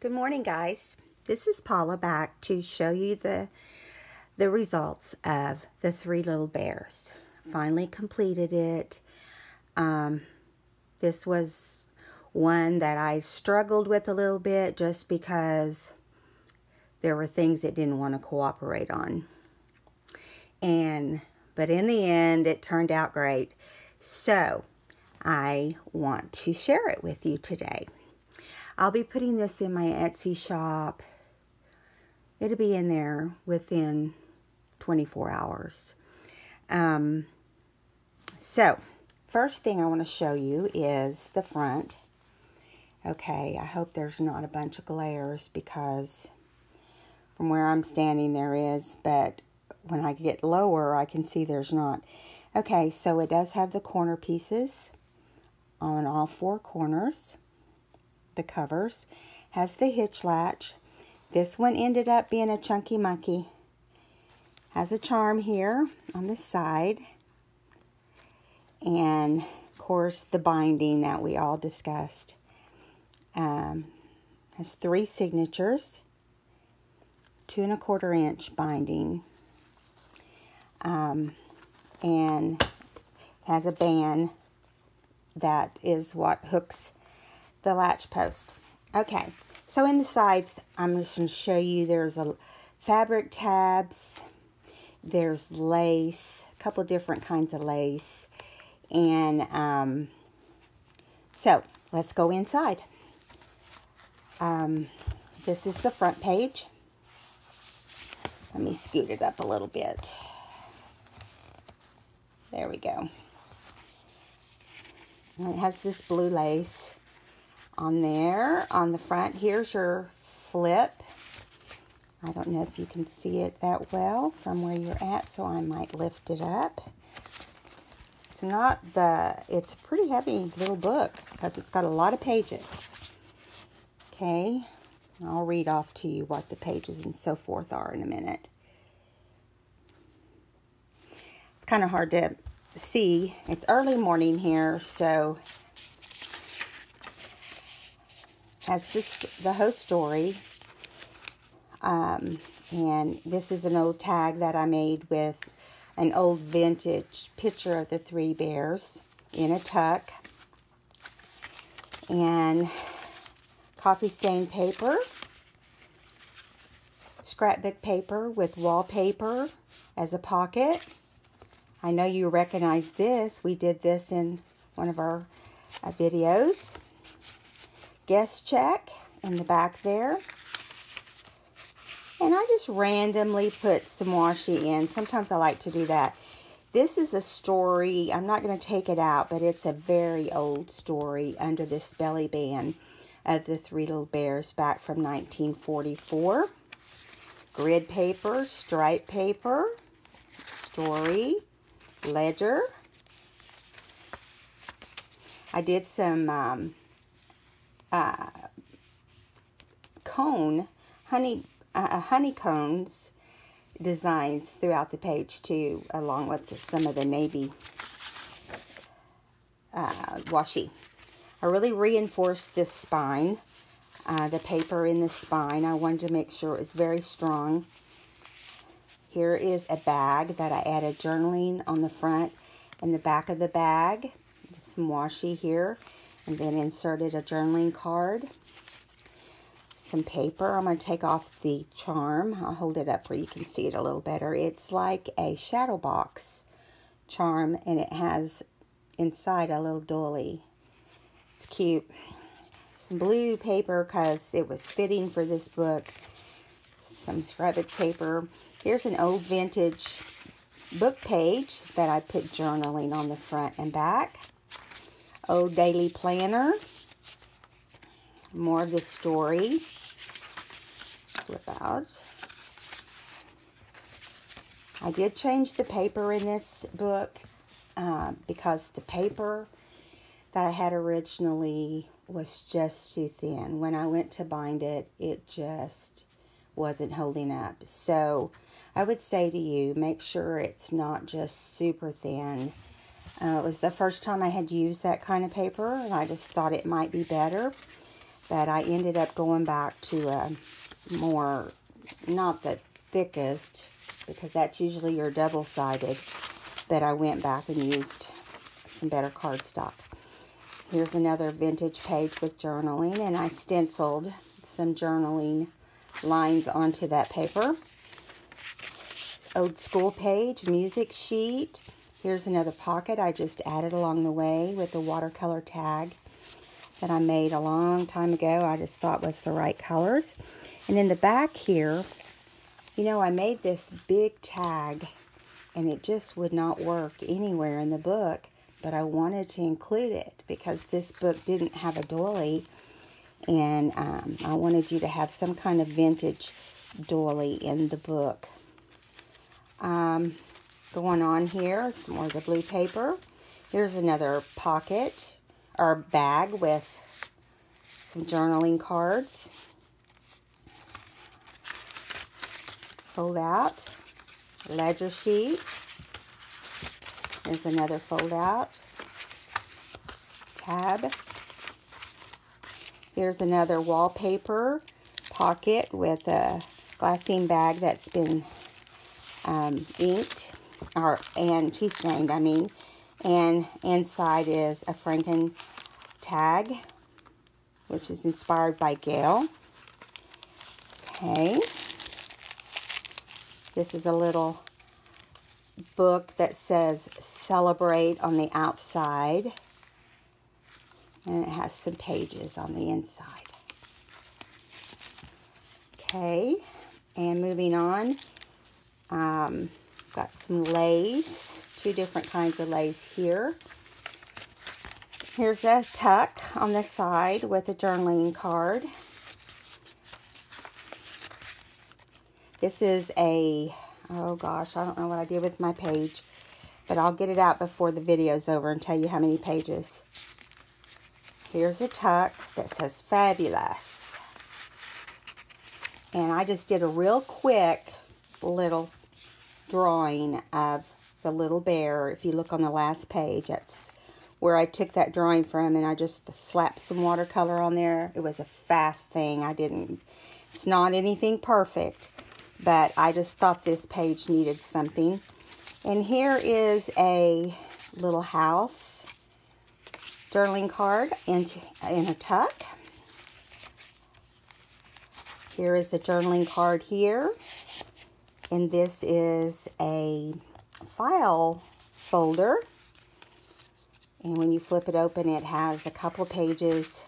Good morning, guys. This is Paula back to show you the results of the Three Little Bears. Finally completed it. This was one that I struggled with a little bit just because there were things it didn't want to cooperate on. But in the end, it turned out great. So I want to share it with you today. I'll be putting this in my Etsy shop. It'll be in there within 24 hours. So, first thing I want to show you is the front. Okay, I hope there's not a bunch of glares because from where I'm standing there is, but when I get lower I can see there's not. Okay, so it does have the corner pieces on all four corners. The covers has the hitch latch. This one ended up being a chunky monkey. Has a charm here on the side, and of course the binding that we all discussed. Has 3 signatures, 2 1/4 inch binding, and has a band that is what hooks the latch post. Okay, so in the sides, I'm just going to show you there's a fabric tabs, there's lace, a couple different kinds of lace, and so let's go inside. This is the front page. Let me scoot it up a little bit. There we go. And it has this blue lace on there. On the front, here's your flip. I don't know if you can see it that well from where you're at, so I might lift it up. It's a pretty heavy little book because it's got a lot of pages. Okay, I'll read off to you what the pages and so forth are in a minute. It's kind of hard to see. It's early morning here, so has the whole story, and this is an old tag that I made with an old vintage picture of the 3 bears in a tuck, and coffee stained paper, scrapbook paper with wallpaper as a pocket. I know you recognize this. We did this in one of our videos. Guest check in the back there. And I just randomly put some washi in. Sometimes I like to do that. This is a story. I'm not going to take it out, but it's a very old story under this belly band of the 3 Little Bears back from 1944. Grid paper, stripe paper, story, ledger. I did some honeycombs designs throughout the page too, along with some of the navy washi. I really reinforced this spine, the paper in the spine. I wanted to make sure it was very strong. Here is a bag that I added journaling on the front and the back of the bag. Some washi here. And then inserted a journaling card, some paper. I'm going to take off the charm. I'll hold it up where you can see it a little better. It's like a shadow box charm, and it has inside a little dolly. It's cute. Some blue paper because it was fitting for this book. Some scrapbook paper. Here's an old vintage book page that I put journaling on the front and back. Old daily planner. More of the story. Flip out. I did change the paper in this book because the paper that I had originally was just too thin. When I went to bind it, it just wasn't holding up. So I would say to you, make sure it's not just super thin. It was the first time I had used that kind of paper, and I just thought it might be better. but I ended up going back to a more, not the thickest, because that's usually your double-sided, but I went back and used some better cardstock. Here's another vintage page with journaling, and I stenciled some journaling lines onto that paper. Old school page, music sheet. Here's another pocket I just added along the way with a watercolor tag that I made a long time ago. I just thought was the right colors. And in the back here, you know, I made this big tag and it just would not work anywhere in the book, but I wanted to include it because this book didn't have a doily, and I wanted you to have some kind of vintage doily in the book. Going on here, some more of the blue paper. Here's another pocket or bag with some journaling cards. Fold out, ledger sheet. There's another fold out, tab. Here's another wallpaper pocket with a glassine bag that's been inked, and tea stained, I mean. And inside is a Franken tag, which is inspired by Gail. Okay. This is a little book that says Celebrate on the outside. And it has some pages on the inside. Okay. And moving on. Got some lace. Two different kinds of lace here. Here's a tuck on the side with a journaling card. This is a, oh gosh, I don't know what I did with my page, but I'll get it out before the video's over and tell you how many pages. Here's a tuck that says Fabulous. And I just did a real quick little drawing of the little bear. If you look on the last page, that's where I took that drawing from, and I just slapped some watercolor on there. It was a fast thing. It's not anything perfect, but I just thought this page needed something. And here is a little house journaling card in a tuck. Here is the journaling card here. And this is a file folder. And when you flip it open, it has a couple pages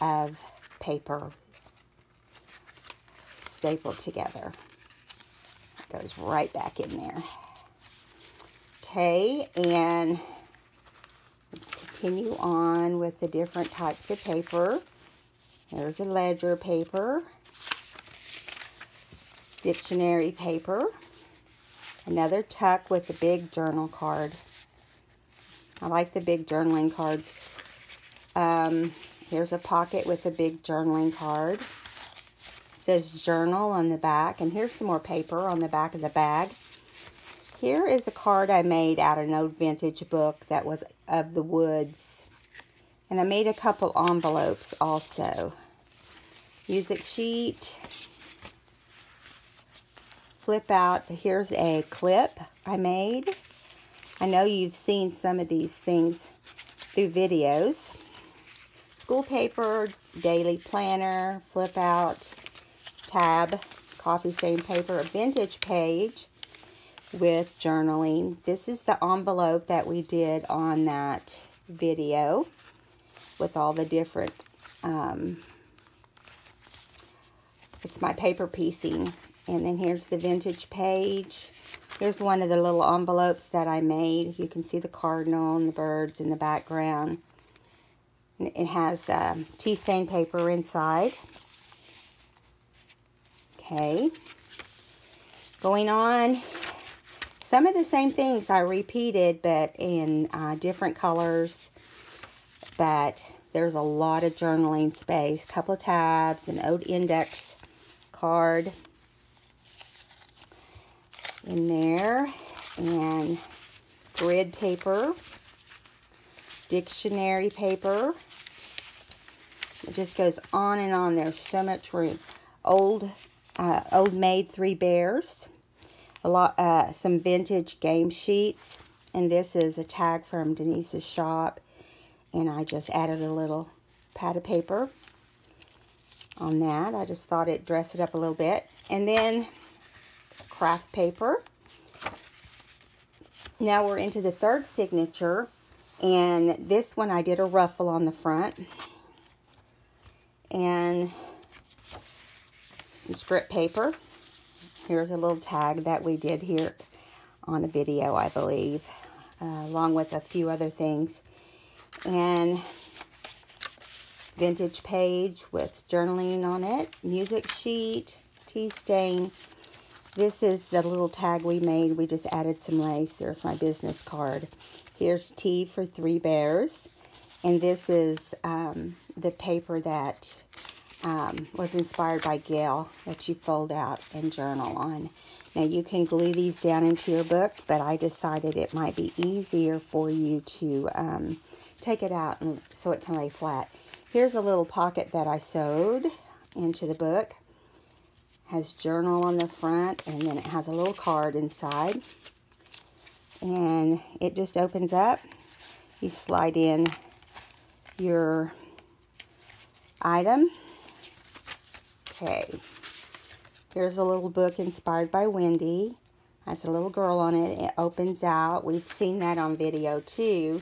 of paper stapled together. It goes right back in there. Okay, and continue on with the different types of paper. There's a ledger paper, dictionary paper, another tuck with a big journal card. I like the big journaling cards. Here's a pocket with a big journaling card. It says journal on the back, and here's some more paper on the back of the bag. Here is a card I made out of an old vintage book that was of the woods. And I made a couple envelopes also. Music sheet. Flip out. Here's a clip I made. I know you've seen some of these things through videos. School paper, daily planner, flip out, tab, coffee stain paper, a vintage page with journaling. This is the envelope that we did on that video with all the different, it's my paper piecing. And then here's the vintage page. Here's one of the little envelopes that I made. You can see the cardinal and the birds in the background. And it has tea stain paper inside. Okay. Going on. Some of the same things I repeated, but in different colors. But there's a lot of journaling space. A couple of tabs, an old index card in there, and grid paper, dictionary paper, It just goes on and on. There's so much room. Old Maid 3 Bears. Some vintage game sheets. And this is a tag from Denise's shop. And I just added a little pad of paper on that. I just thought it'd dress it up a little bit. And then craft paper. Now we're into the third signature. And this one I did a ruffle on the front. And some script paper. Here's a little tag that we did here on a video, I believe, along with a few other things. And vintage page with journaling on it, music sheet, tea stain. This is the little tag we made. We just added some lace. There's my business card. Here's T for 3 Bears. And this is the paper that was inspired by Gail that you fold out and journal on. Now you can glue these down into your book, but I decided it might be easier for you to take it out and so it can lay flat. Here's a little pocket that I sewed into the book. Has journal on the front, and then it has a little card inside. And it just opens up. You slide in your item. Okay. Here's a little book inspired by Wendy. Has a little girl on it. It opens out. We've seen that on video too.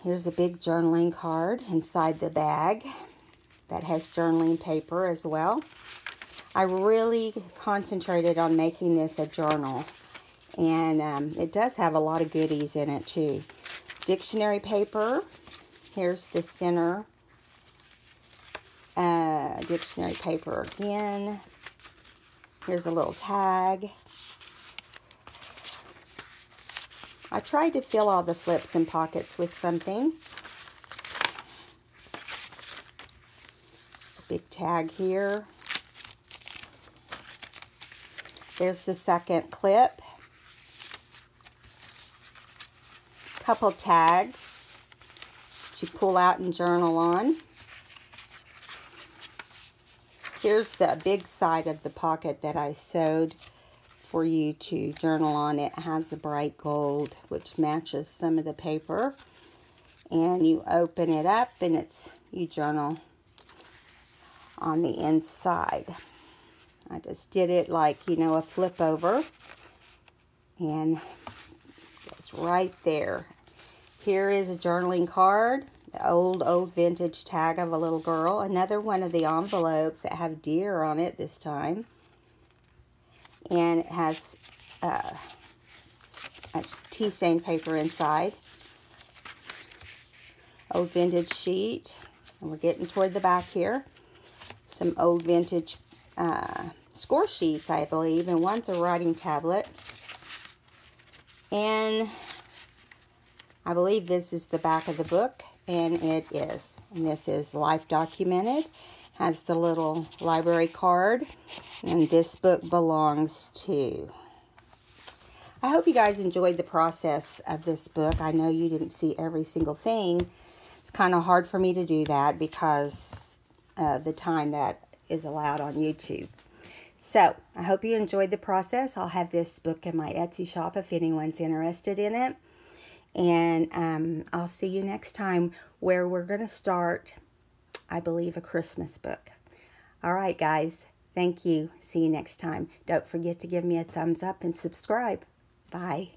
Here's a big journaling card inside the bag that has journaling paper as well. I really concentrated on making this a journal, and it does have a lot of goodies in it too. Dictionary paper. Here's the center. Dictionary paper again. Here's a little tag. I tried to fill all the flips and pockets with something. Big tag here. There's the second clip. Couple tags to pull out and journal on. Here's the big side of the pocket that I sewed for you to journal on. It has a bright gold, which matches some of the paper. And you open it up and you journal on the inside. I just did it like, you know, a flip over. And it's right there. Here is a journaling card. The old vintage tag of a little girl. Another one of the envelopes that have deer on it this time. And it has tea stain paper inside. Old vintage sheet. And we're getting toward the back here. Some old vintage score sheets, I believe. And one's a writing tablet. And I believe this is the back of the book. And it is. And this is life documented. Has the little library card. And this book belongs to. I hope you guys enjoyed the process of this book. I know you didn't see every single thing. It's kind of hard for me to do that because of the time that is allowed on YouTube. So, I hope you enjoyed the process. I'll have this book in my Etsy shop if anyone's interested in it. And I'll see you next time where we're going to start, I believe, a Christmas book. All right, guys. Thank you. See you next time. Don't forget to give me a thumbs up and subscribe. Bye.